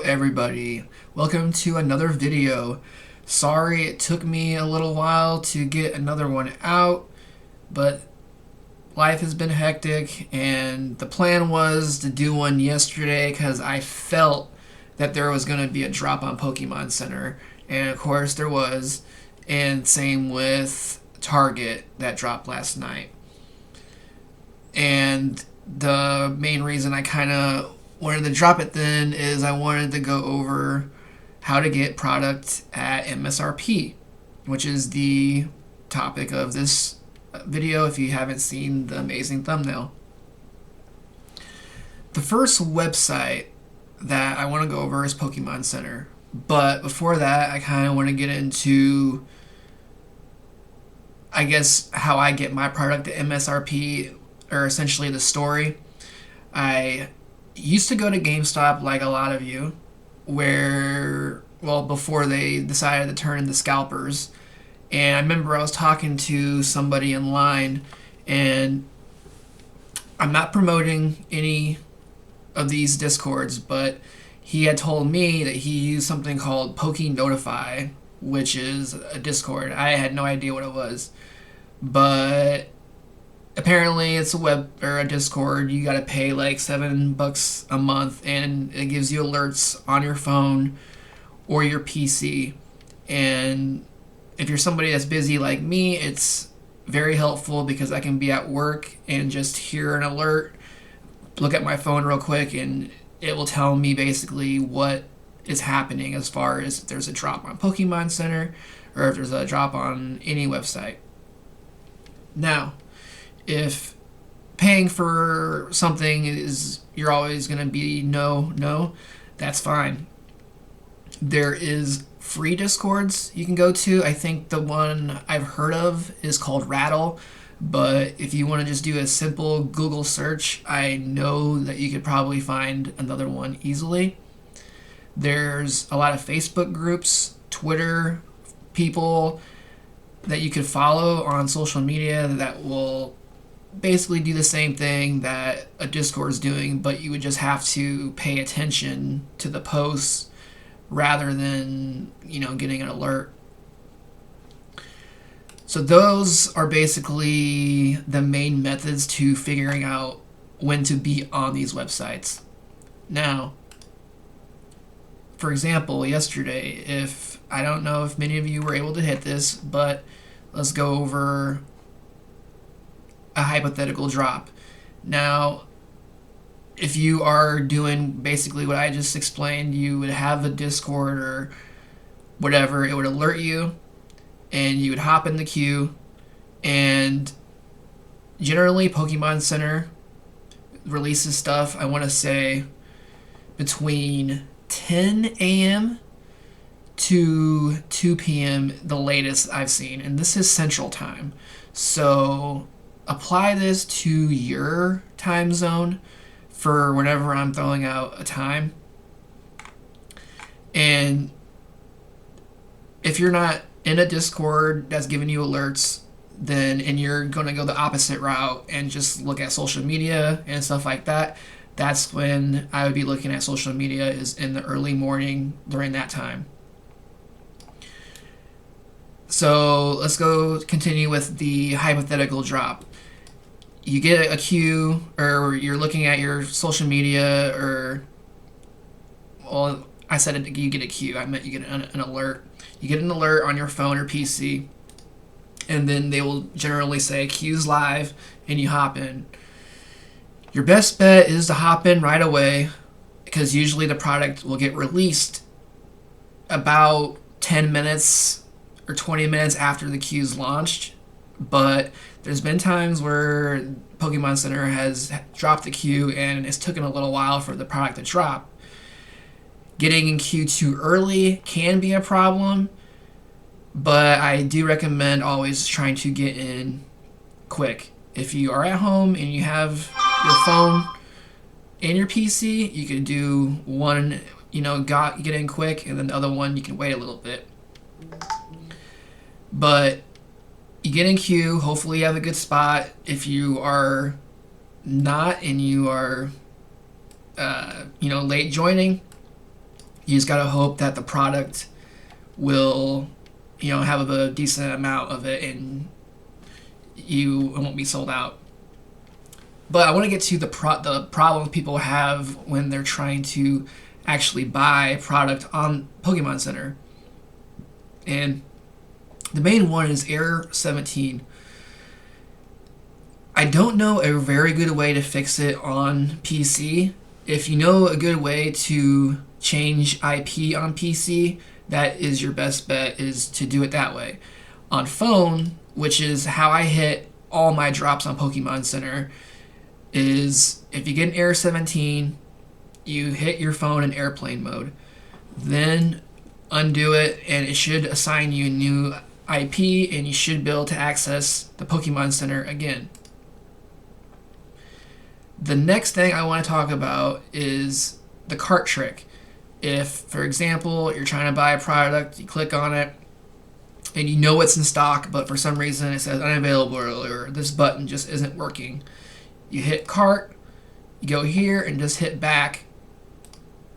everybody? Welcome to another video. Sorry it took me a little while to get another one out, but life has been hectic and the plan was to do one yesterday because I felt that there was going to be a drop on Pokemon Center, and of course there was, and same with Target that dropped last night. And the main reason I kind of wanted to drop it then is I wanted to go over how to get product at MSRP, which is the topic of this video if you haven't seen the amazing thumbnail. The first website that I want to go over is Pokemon Center, but before that I kind of want to get into, I guess, how I get my product at MSRP, or essentially the story. I used to go to GameStop like a lot of you, where, well, before they decided to turn into scalpers. And I remember I was talking to somebody in line, and I'm not promoting any of these Discords, but he had told me that he used something called Poke Notify, which is a Discord. I had no idea what it was, but apparently it's a web or a Discord. You gotta pay like $7 a month, and it gives you alerts on your phone or your PC. And if you're somebody that's busy like me, it's very helpful because I can be at work and just hear an alert, look at my phone real quick, and it will tell me basically what is happening as far as if there's a drop on Pokemon Center or if there's a drop on any website. Now, if paying for something is, you're always going to be no, that's fine. There is free Discords you can go to. I think the one I've heard of is called Rattle, but if you want to just do a simple Google search, I know that you could probably find another one easily. There's a lot of Facebook groups, Twitter, people that you could follow on social media that will basically do the same thing that a Discord is doing, but you would just have to pay attention to the posts rather than, getting an alert. So those are basically the main methods to figuring out when to be on these websites. Now, for example, yesterday, I don't know if many of you were able to hit this, but let's go over a hypothetical drop. Now, if you are doing basically what I just explained, you would have a Discord or whatever, it would alert you, and you would hop in the queue, and generally Pokemon Center releases stuff, I want to say, between 10 a.m. to 2 p.m. the latest I've seen, and this is Central Time. So apply this to your time zone for whenever I'm throwing out a time. And if you're not in a Discord that's giving you alerts, and you're going to go the opposite route and just look at social media and stuff like that, that's when I would be looking at social media, is in the early morning during that time. So let's go continue with the hypothetical drop. You get a queue, or you're looking at your social media, or, well, I said it, you get a queue. I meant you get an alert. You get an alert on your phone or PC, and then they will generally say queue's live, and you hop in. Your best bet is to hop in right away, because usually the product will get released about 10 minutes or 20 minutes after the queue's launched. But there's been times where Pokemon Center has dropped the queue and it's taken a little while for the product to drop. Getting in queue too early can be a problem, but I do recommend always trying to get in quick. If you are at home and you have your phone and your PC, you could do one, get in quick, and then the other one you can wait a little bit. But you get in queue, hopefully you have a good spot. If you are not and you are late joining, You just gotta hope that the product will, have a decent amount of it and it won't be sold out. But I want to get to the problem people have when they're trying to actually buy product on Pokemon Center. And the main one is error 17. I don't know a very good way to fix it on PC. If you know a good way to change IP on PC, that is your best bet, is to do it that way. On phone, which is how I hit all my drops on Pokemon Center, is if you get an error 17, you hit your phone in airplane mode. Then undo it, and it should assign you a new IP, and you should be able to access the Pokemon Center again. The next thing I want to talk about is the cart trick. If, for example, you're trying to buy a product, you click on it, and you know it's in stock, but for some reason it says unavailable or this button just isn't working. You hit cart, you go here and just hit back,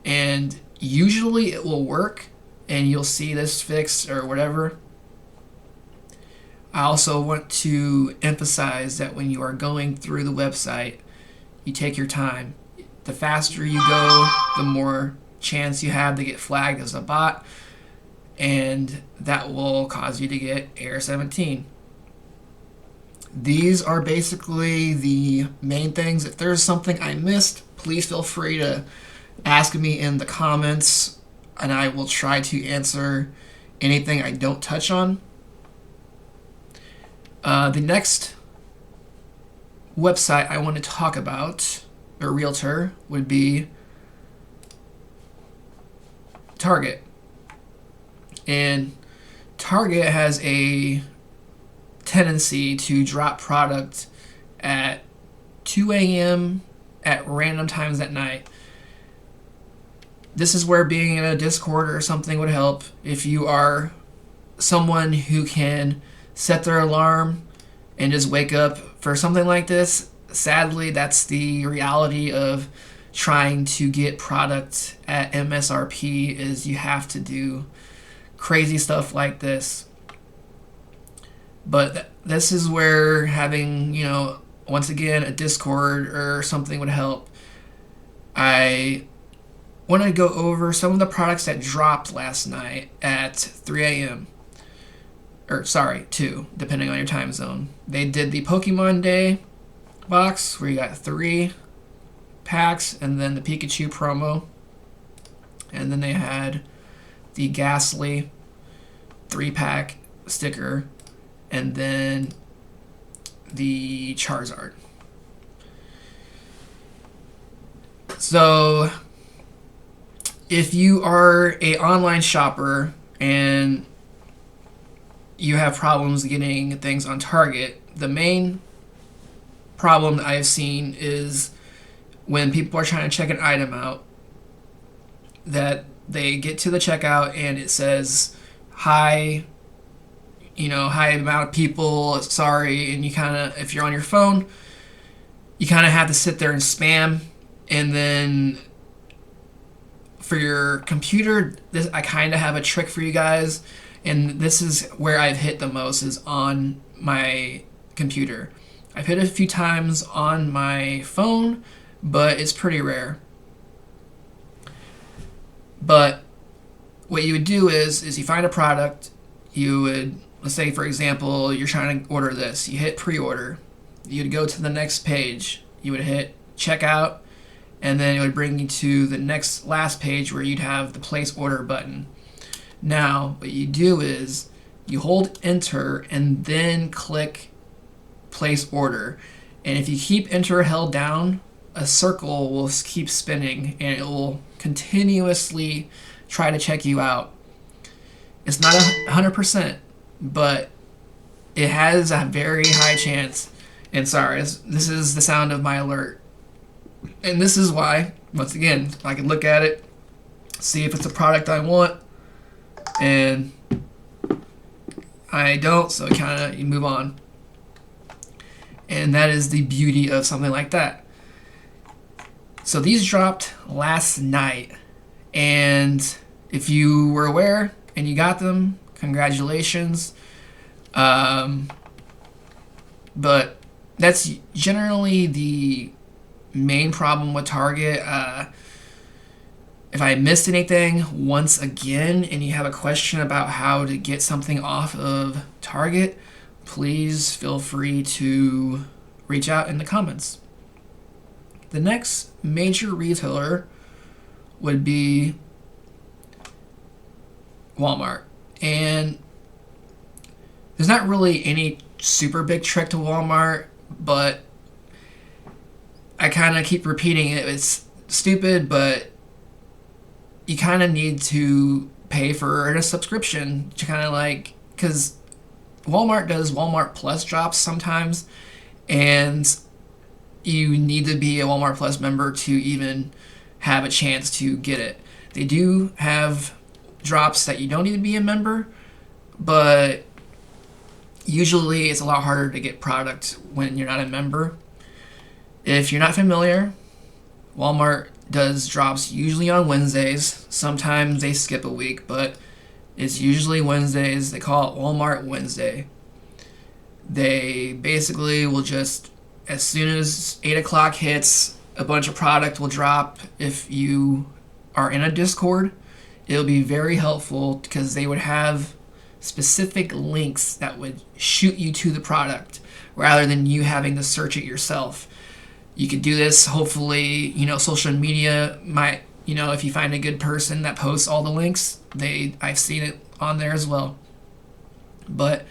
and usually it will work, and you'll see this fix or whatever. I also want to emphasize that when you are going through the website, you take your time. The faster you go, the more chance you have to get flagged as a bot, and that will cause you to get error 17. These are basically the main things. If there's something I missed, please feel free to ask me in the comments, and I will try to answer anything I don't touch on. The next website I want to talk about, or realtor, would be Target. And Target has a tendency to drop product at 2 a.m. at random times at night. This is where being in a Discord or something would help. If you are someone who can set their alarm and just wake up for something like this, sadly, that's the reality of trying to get product at MSRP, is you have to do crazy stuff like this. But this is where having, once again, a Discord or something would help. I want to go over some of the products that dropped last night at 3 a.m. Or, sorry, 2, depending on your time zone. They did the Pokemon Day box, where you got 3 packs, and then the Pikachu promo. And then they had the Ghastly 3-pack sticker, and then the Charizard. So, if you are an online shopper and you have problems getting things on Target, the main problem that I've seen is when people are trying to check an item out, that they get to the checkout and it says, hi amount of people, sorry, and you kind of, if you're on your phone, you kind of have to sit there and spam. And then for your computer, I kind of have a trick for you guys, and this is where I've hit the most, is on my computer. I've hit a few times on my phone, but it's pretty rare. But what you would do is you find a product, you would, let's say for example, you're trying to order this, you hit pre-order, you'd go to the next page, you would hit checkout, and then it would bring you to the last page where you'd have the place order button. Now, what you do is you hold enter and then click place order. And if you keep enter held down, a circle will keep spinning and it will continuously try to check you out. It's not 100%, but it has a very high chance. And sorry, this is the sound of my alert. And this is why, once again, I can look at it, see if it's a product I want, and I don't, so you move on. And that is the beauty of something like that. So these dropped last night, And if you were aware and you got them, congratulations. Um, but that's generally the main problem with Target. If I missed anything, once again, and you have a question about how to get something off of Target, please feel free to reach out in the comments. The next major retailer would be Walmart. And there's not really any super big trick to Walmart, but I kind of keep repeating it. It's stupid, but you kind of need to pay for a subscription to kind of like, because Walmart does Walmart Plus drops sometimes, and you need to be a Walmart Plus member to even have a chance to get it. They do have drops that you don't need to be a member, but usually it's a lot harder to get product when you're not a member. If you're not familiar, Walmart does drops usually on Wednesdays. Sometimes they skip a week, but it's usually Wednesdays. They call it Walmart Wednesday. They basically will just, as soon as 8 o'clock hits, a bunch of product will drop. If you are in a Discord, it'll be very helpful because they would have specific links that would shoot you to the product rather than you having to search it yourself. You could do this, hopefully, social media might, if you find a good person that posts all the links, I've seen it on there as well. But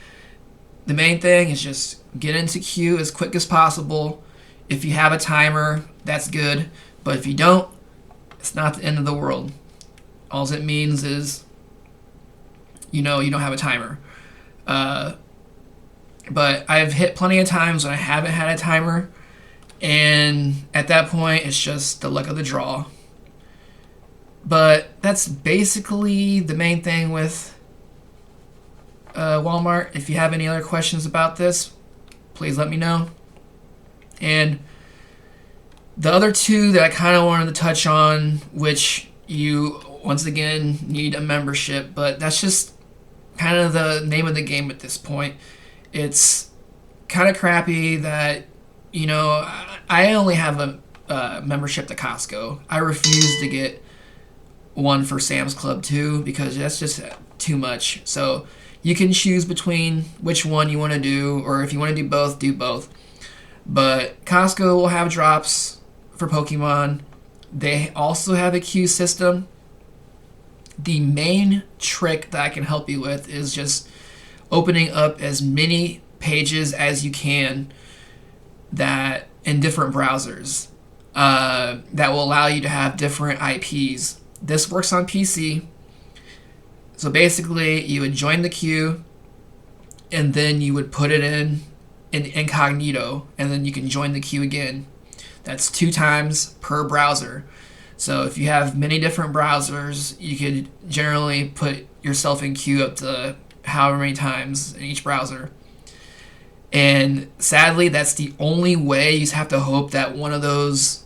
the main thing is just get into queue as quick as possible. If you have a timer, that's good. But if you don't, it's not the end of the world. All it means is, you don't have a timer. But I've hit plenty of times when I haven't had a timer. And at that point, it's just the luck of the draw. But that's basically the main thing with Walmart. If you have any other questions about this, please let me know. And the other two that I kind of wanted to touch on, which you, once again, need a membership, but that's just kind of the name of the game at this point. It's kind of crappy that, I only have a membership to Costco. I refuse to get one for Sam's Club too because that's just too much. So you can choose between which one you want to do, or if you want to do both, do both. But Costco will have drops for Pokemon. They also have a queue system. The main trick that I can help you with is just opening up as many pages as you can that in different browsers that will allow you to have different IPs. This works on PC. So basically, you would join the queue, and then you would put it in incognito, and then you can join the queue again. That's 2 times per browser. So if you have many different browsers, you could generally put yourself in queue up to however many times in each browser. And sadly, that's the only way. You just have to hope that one of those,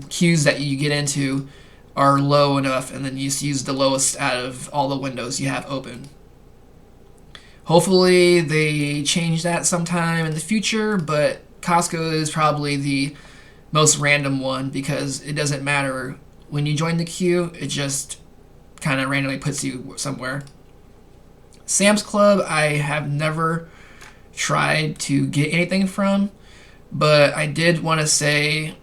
queues that you get into are low enough, and then you just use the lowest out of all the windows you have open. Hopefully, they change that sometime in the future, but Costco is probably the most random one because it doesn't matter. When you join the queue, it just kind of randomly puts you somewhere. Sam's Club, I have never tried to get anything from, but I did want to say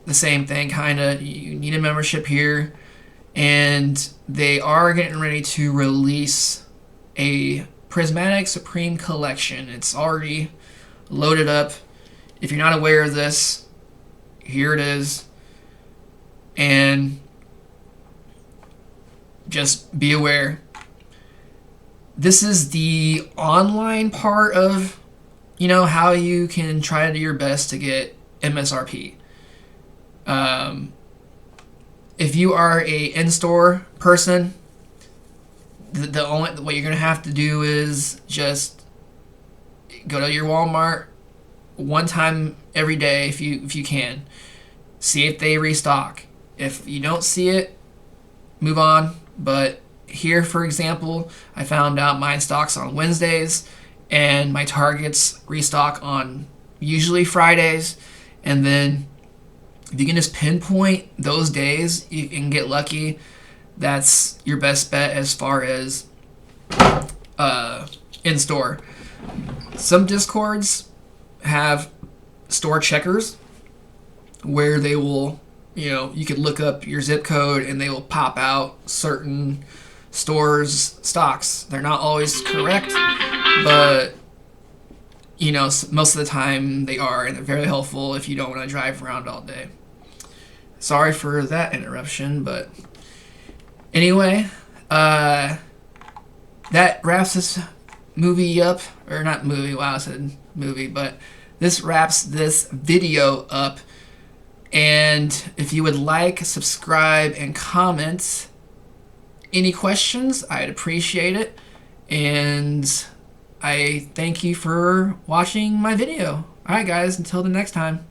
the same thing, kind of. You need a membership here, and they are getting ready to release a Prismatic Supreme collection. It's already loaded up. If you're not aware of this, here it is. And just be aware. This is the online part of, how you can try to do your best to get MSRP. If you are a in-store person, the only what you're gonna have to do is just go to your Walmart one time every day if you can. See if they restock. If you don't see it, move on. But here, for example, I found out mine stocks on Wednesdays, and my Targets restock on usually Fridays. And then if you can just pinpoint those days, you can get lucky. That's your best bet as far as in store. Some Discords have store checkers where they will, you could look up your zip code and they will pop out certain stores' stocks. They're not always correct, but most of the time they are, and they're very helpful if you don't want to drive around all day. Sorry for that interruption, but anyway, that wraps this movie up, or not movie, wow, I said movie, but this wraps this video up. And if you would like, subscribe, and comment any questions, I'd appreciate it. And I thank you for watching my video. Alright guys, until the next time.